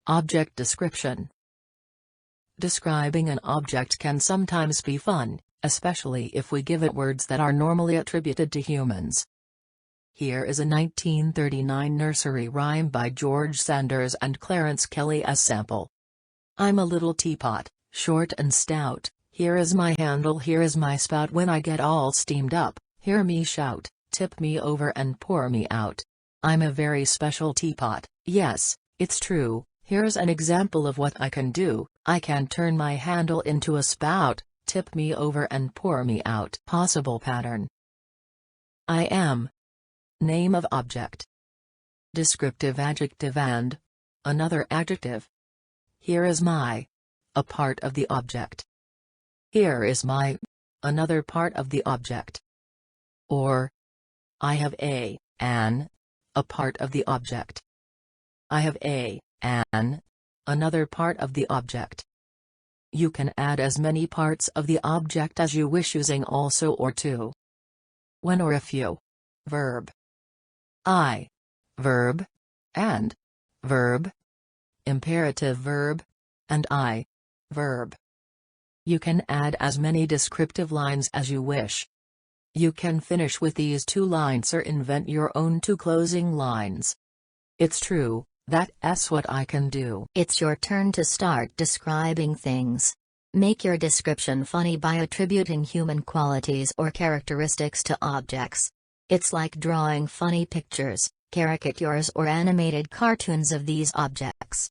Object description. Describing an object can sometimes be fun, especially if we give it words that are normally attributed to humans. Here is a 1939 nursery rhyme by George Sanders and Clarence Kelly as sample. I'm a little teapot, short and stout, here is my handle, here is my spout. When I get all steamed up, hear me shout, tip me over and pour me out. I'm a very special teapot, yes, it's true. Here's an example of what I can do. I can turn my handle into a spout, tip me over and pour me out. Possible pattern. I am. Name of object. Descriptive adjective and another adjective. Here is my. A part of the object. Here is my. Another part of the object. Or I have an. A part of the object. I have an. Another part of the object. You can add as many parts of the object as you wish using also or to. When or if you. Verb. I. Verb. And. Verb. Imperative verb. And I. Verb. You can add as many descriptive lines as you wish. You can finish with these 2 lines or invent your own 2 closing lines. It's true. That's what I can do. It's your turn to start describing things. Make your description funny by attributing human qualities or characteristics to objects. It's like drawing funny pictures, caricatures or animated cartoons of these objects.